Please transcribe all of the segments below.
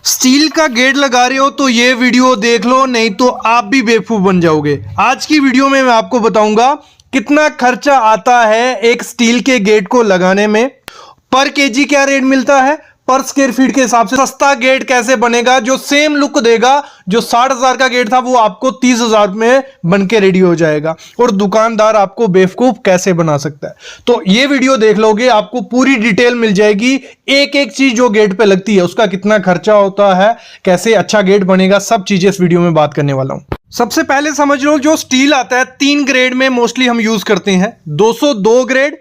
Steel का gate लगा रहे हो तो ये वीडियो देख लो, नहीं तो आप भी बेवकूफ बन जाओगे। आज की वीडियो में मैं आपको बताऊंगा कितना खर्चा आता है एक स्टील के गेट को लगाने में, पर केजी क्या रेट मिलता है, पर स्क्वायर फीट के हिसाब से सस्ता गेट कैसे बनेगा जो सेम लुक देगा। जो 60,000 का गेट था वो आपको 30,000 में बन के रेडी हो जाएगा, और दुकानदार आपको बेवकूफ कैसे बना सकता है। तो ये वीडियो देख लोगे, आपको पूरी डिटेल मिल जाएगी। एक एक चीज जो गेट पे लगती है उसका कितना खर्चा होता है, कैसे अच्छा गेट बनेगा, सब चीजें इस वीडियो में बात करने वाला हूं। सबसे पहले समझ लो, जो स्टील आता है 3 ग्रेड में मोस्टली हम यूज करते हैं। 202 ग्रेड,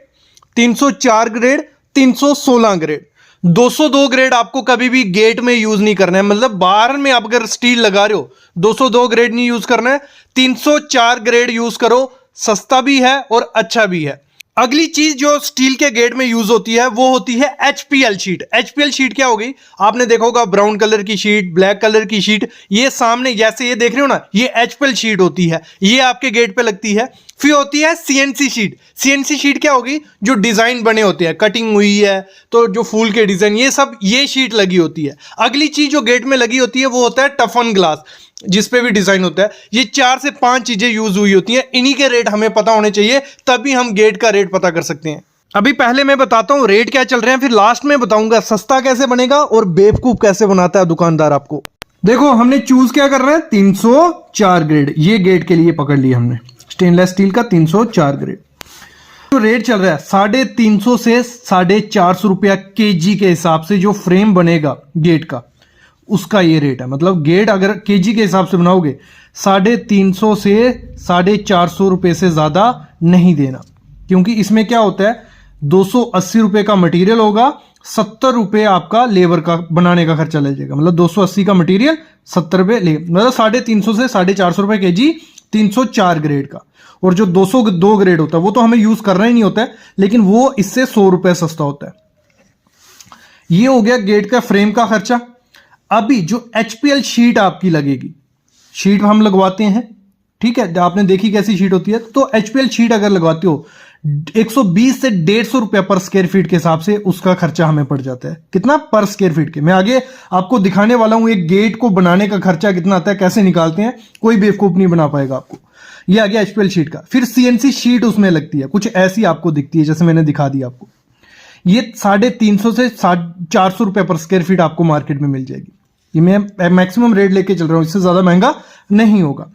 304 ग्रेड, 316 ग्रेड। 202 ग्रेड आपको कभी भी गेट में यूज नहीं करना है, मतलब बाहर में आप अगर स्टील लगा रहे हो 202 ग्रेड नहीं यूज करना है, 304 ग्रेड यूज करो, सस्ता भी है और अच्छा भी है। अगली चीज जो स्टील के गेट में यूज होती है वो होती है HPL शीट। HPL शीट क्या होगी, आपने देखा होगा ब्राउन कलर की शीट, ब्लैक कलर की शीट, ये सामने जैसे ये देख रहे हो ना, ये HPL शीट होती है, ये आपके गेट पे लगती है। फिर होती है CNC शीट। CNC शीट क्या होगी, जो डिजाइन बने होते हैं, कटिंग हुई है तो जो फूल के डिजाइन, ये सब ये शीट लगी होती है। अगली चीज जो गेट में लगी होती है वो होता है टफन ग्लास, जिसपे भी डिजाइन होता है। ये 4 से 5 चीजें यूज हुई होती हैं, इन्हीं के रेट हमें पता होने चाहिए, तभी हम गेट का रेट पता कर सकते हैं। अभी पहले मैं बताता हूं रेट क्या चल रहे हैं, फिर लास्ट में बताऊंगा सस्ता कैसे बनेगा और बेवकूफ कैसे बनाता है दुकानदार आपको। देखो, हमने चूज क्या कर रहे हैं, 304 ग्रेड, ये गेट के लिए पकड़ लिया हमने, स्टेनलेस स्टील का 304 ग्रेड। तो रेट चल रहा है 350 से 450 रुपया केजी के हिसाब से। जो फ्रेम बनेगा गेट का उसका ये रेट है, मतलब गेट अगर केजी के हिसाब से बनाओगे 350 से 450 रुपए से ज्यादा नहीं देना, क्योंकि इसमें क्या होता है 280 रुपए का मटेरियल होगा, 70 रुपए आपका लेबर का बनाने का खर्चा ले जाएगा। मतलब 280 का मटेरियल, 70 रुपए लेबर, मतलब 350 से 450 रुपए केजी 304 ग्रेड का। और जो 202 ग्रेड होता है वो तो हमें यूज करना ही नहीं होता है, लेकिन वो इससे 100 रुपए सस्ता होता है। ये हो गया गेट का फ्रेम का खर्चा। अभी जो HPL शीट आपकी लगेगी, शीट हम लगवाते हैं, ठीक है, आपने देखी कैसी शीट होती है। तो HPL शीट अगर लगवाते हो 120 से 150 रुपया पर स्क्वायर फीट के हिसाब से उसका खर्चा हमें पड़ जाता है। कितना पर स्क्वायर फीट के, मैं आगे आपको दिखाने वाला हूं एक गेट को बनाने का खर्चा कितना आता है, कैसे निकालते हैं, कोई बेवकूफ नहीं बना पाएगा आपको। ये आ गया HPL शीट का। फिर CNC शीट उसमें लगती है, कुछ ऐसी आपको दिखती है जैसे मैंने दिखा दिया आपको। ये 350 से 400 रुपए पर स्क्वायर फीट आपको मार्केट में मिल जाएगी। ये मैं मैक्सिमम रेट लेके चल रहा हूं, इससे ज्यादा महंगा नहीं होगा।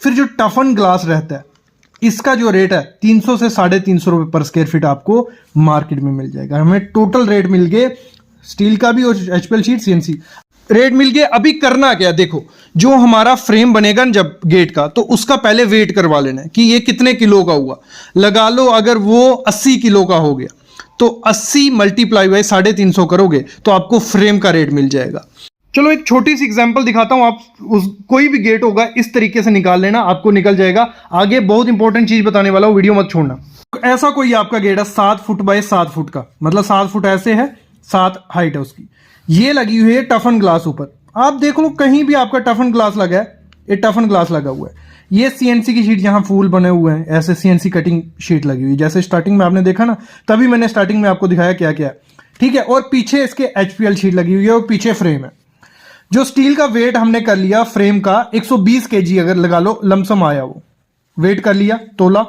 फिर जो टफन ग्लास रहता है, इसका जो रेट है 300 से 350 रुपए पर स्क्वायर फीट आपको मार्केट में मिल जाएगा। हमें टोटल रेट मिल गए, स्टील का भी और HPL शीट CNC रेट मिल गए। अभी करना क्या, देखो, जो हमारा फ्रेम बनेगा ना जब गेट का, तो उसका पहले वेट करवा लेना है कि ये कितने किलो का हुआ। लगा लो अगर वो 80 किलो का हो गया तो 80 मल्टीप्लाई बाय 350 करोगे तो आपको फ्रेम का रेट मिल जाएगा। चलो एक छोटी सी एग्जांपल दिखाता हूं, आप कोई भी गेट होगा इस तरीके से निकाल लेना, आपको निकल जाएगा। आगे बहुत इंपॉर्टेंट चीज बताने वाला हूं, वीडियो मत छोड़ना। ऐसा कोई आपका गेट है 7 फुट बाय 7 फुट का, मतलब 7 फुट ऐसे है, 7 हाइट है उसकी। ये लगी हुई है टफन ग्लास ऊपर, आप देख लो कहीं भी आपका टफन ग्लास लगा है, ये टफन ग्लास लगा हुआ है। ये CNC की शीट, जहां फूल बने हुए हैं ऐसे CNC कटिंग शीट लगी हुई है, जैसे स्टार्टिंग में आपने देखा ना, तभी मैंने स्टार्टिंग में आपको दिखाया क्या क्या है, ठीक है। और पीछे इसके HPL शीट लगी हुई है और पीछे फ्रेम है। जो स्टील का वेट हमने कर लिया फ्रेम का 120 kg, अगर लगा लो लमसम आया, वो वेट कर लिया, तोला,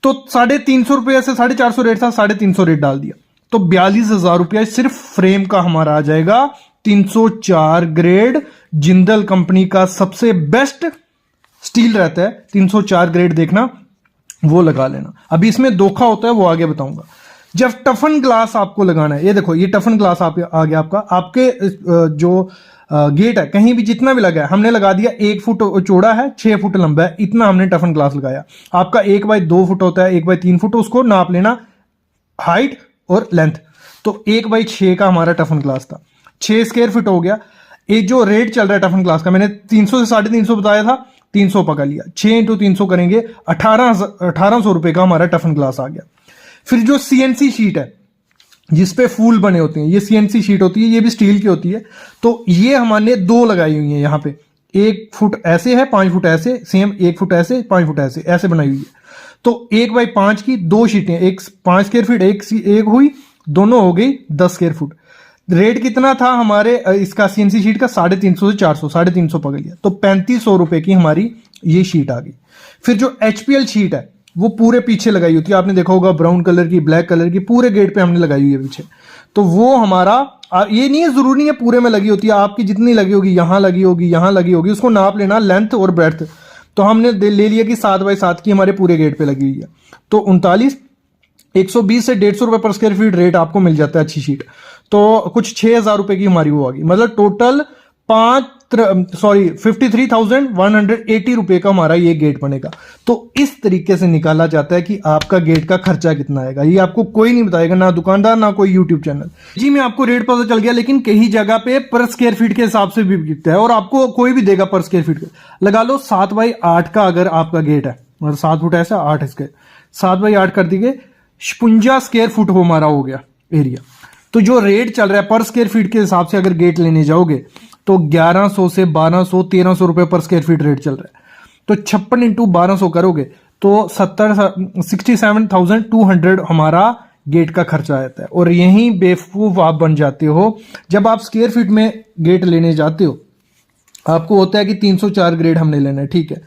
तो 350 रुपये से 450 रेट था, 350 रेट डाल दिया, तो 42,000 रुपया सिर्फ फ्रेम का हमारा आ जाएगा। 304 ग्रेड जिंदल कंपनी का सबसे बेस्ट स्टील रहता है, 304 ग्रेड देखना, वो लगा लेना। अभी इसमें धोखा होता है वो आगे बताऊंगा। जब टफन ग्लास आपको लगाना है, ये देखो ये टफन ग्लास आ गया आपका, आपके जो गेट है कहीं भी जितना भी लगा है, हमने लगा दिया 1 फुट चौड़ा है, 6 फुट लंबा है, इतना हमने टफन ग्लास लगाया। आपका 1 बाय 2 फुट होता है, 1 बाय 3 फुट, उसको नाप लेना हाइट और लेंथ। तो 1 बाय 6 का हमारा टफन ग्लास था, 6 स्क्वायर फीट हो गया। एक जो रेट चल रहा है टफन ग्लास का, मैंने 300 से 350 बताया था, 300 पकड़ लिया, 6 × 300 करेंगे 1800 रुपए का हमारा टफन ग्लास आ गया। फिर जो CNC शीट है जिसपे फूल बने होते हैं, ये CNC शीट होती है, ये भी स्टील की होती है। तो ये हमने 2 लगाई हुई है यहाँ पे, 1 फुट ऐसे है, 5 फुट ऐसे, सेम 1 फुट ऐसे, 5 फुट ऐसे, ऐसे बनाई हुई है। तो 1 बाय 5 की 2 शीटें, एक 5 स्क्वायर फीट एक हुई, दोनों हो गई 10 स्क्वायर फुट। रेट कितना था हमारे इसका सीएनसी शीट का 350 से 400, 350 पकड़ लिया तो 3500 रुपए की हमारी ये शीट आ गई। फिर जो एचपीएल शीट है वो पूरे पीछे लगाई होती है, आपने देखा होगा ब्राउन कलर की, ब्लैक कलर की, पूरे गेट पे हमने लगाई हुई है पीछे। तो वो हमारा ये नहीं है, जरूरी नहीं है पूरे में लगी होती है, आपकी जितनी लगी होगी, यहां लगी होगी, यहां लगी होगी, उसको नाप लेना लेंथ और ब्रेड्थ। तो हमने ले लिया कि 7x7 की हमारे पूरे गेट पे लगी हुई है। तो 120 से 150 रुपए पर स्क्वायर फीट रेट आपको मिल जाता है अच्छी शीट। तो कुछ 6000 रुपए की हमारी वो आ गई, मतलब टोटल 53,180 रुपए का हमारा ये गेट बनेगा। तो इस तरीके से निकाला जाता है कि आपका गेट का खर्चा कितना आएगा। ये आपको कोई नहीं बताएगा, ना दुकानदार ना कोई यूट्यूब चैनल। जी मैं आपको रेट पता चल गया, लेकिन कई जगह पे पर स्क्वायर फीट के हिसाब से भी बिकता है और आपको कोई भी देगा पर स्क्वायर फीट का। लगा लो 7x8 का अगर आपका गेट है, मतलब 7 फुट ऐसा 8 इसके 7x8 कर दीजिए, 56 स्क्वायर फुट हमारा हो गया एरिया। तो जो रेट चल रहा है पर स्क्वायर फीट के हिसाब से अगर गेट लेने जाओगे तो 1100 से 1200 1300 रुपए पर स्क्वायर फीट रेट चल रहा है। तो 56 इंटू 1200 करोगे तो 67,200 हमारा गेट का खर्चा आता है। और यहीं बेवकूफ आप बन जाते हो जब आप स्क्वायर फीट में गेट लेने जाते हो। आपको होता है कि 304 ग्रेड हमने लेना है, ठीक है,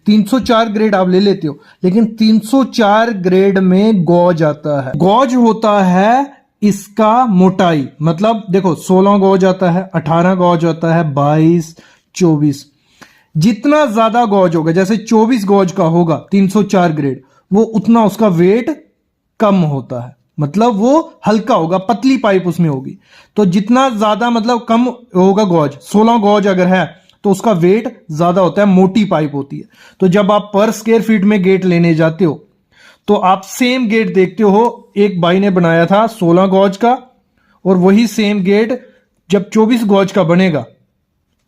304 ग्रेड आप ले लेते हो, लेकिन 304 ग्रेड में गॉज आता है। गॉज होता है इसका मोटाई, मतलब देखो 16 गॉज आता है, 18 गॉज आता है, 22, 24। जितना ज्यादा गॉज होगा, जैसे 24 गॉज का होगा 304 ग्रेड, वो उतना उसका वेट कम होता है, मतलब वो हल्का होगा, पतली पाइप उसमें होगी। तो जितना ज्यादा मतलब कम होगा गॉज, 16 गॉज अगर है तो उसका वेट ज्यादा होता है, मोटी पाइप होती है। तो जब आप पर स्क्वायर फीट में गेट लेने जाते हो तो आप सेम गेट देखते हो, एक भाई ने बनाया था 16 गॉज का और वही सेम गेट जब 24 गॉज का बनेगा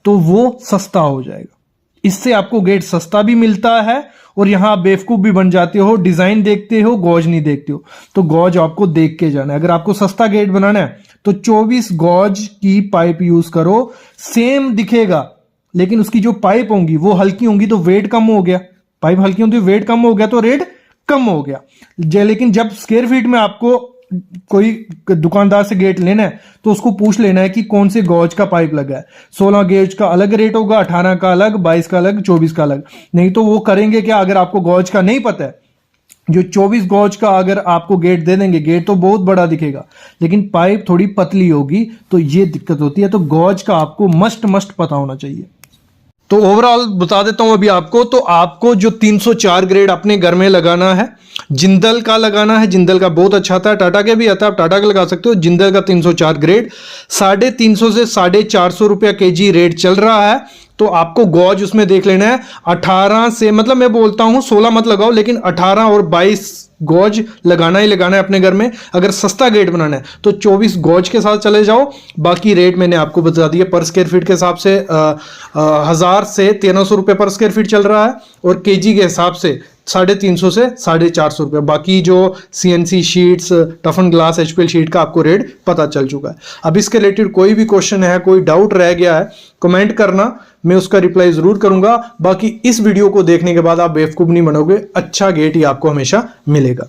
तो वो सस्ता हो जाएगा। इससे आपको गेट सस्ता भी मिलता है और यहां आप बेवकूफ भी बन जाते हो, डिजाइन देखते हो, गॉज नहीं देखते हो। तो गॉज आपको देख के जाना है। अगर आपको सस्ता गेट बनाना है तो 24 गॉज की पाइप यूज करो, सेम दिखेगा लेकिन उसकी जो पाइप होंगी वो हल्की होंगी तो वेट कम हो गया, पाइप हल्की होती है वेट कम हो गया तो रेट कम हो गया। लेकिन जब स्क्वायर फीट में आपको कोई दुकानदार से गेट लेना है तो उसको पूछ लेना है कि कौन से गॉज का पाइप लगा है। 16 गेज का अलग रेट होगा, 18 का अलग, 22 का अलग, 24 का अलग। नहीं तो वो करेंगे क्या, अगर आपको गॉज का नहीं पता है, जो 24 गॉज का अगर आपको गेट दे देंगे, गेट तो बहुत बड़ा दिखेगा लेकिन पाइप थोड़ी पतली होगी, तो ये दिक्कत होती है। तो गॉज का आपको मस्ट पता होना चाहिए। तो ओवरऑल बता देता हूं अभी आपको। तो आपको जो 304 ग्रेड अपने घर में लगाना है, जिंदल का लगाना है, जिंदल का बहुत अच्छा आता है, टाटा के भी आता है, आप टाटा का लगा सकते हो। जिंदल का 304 ग्रेड 350 से 450 रुपया केजी रेट चल रहा है। तो आपको गॉज उसमें देख लेना है 18 से, मतलब मैं बोलता हूं 16 मत लगाओ, लेकिन 18 और 22 गॉज लगाना ही लगाना है अपने घर में। अगर सस्ता गेट बनाना है तो 24 गॉज के साथ चले जाओ। बाकी रेट मैंने आपको बता दिया, पर स्क्वायर फीट के हिसाब से 1000 से 1300 रुपये पर स्क्वायर फीट चल रहा है और केजी के हिसाब से 350 से 450 रुपये। बाकी जो CNC sheets, टफन glass, HPL sheet का आपको रेट पता चल चुका है। अब इसके रिलेटेड कोई भी क्वेश्चन है, कोई डाउट रह गया है, कमेंट करना, मैं उसका रिप्लाई जरूर करूंगा। बाकी इस वीडियो को देखने के बाद आप बेवकूफ नहीं बनोगे, अच्छा गेट ही आपको हमेशा मिलेगा।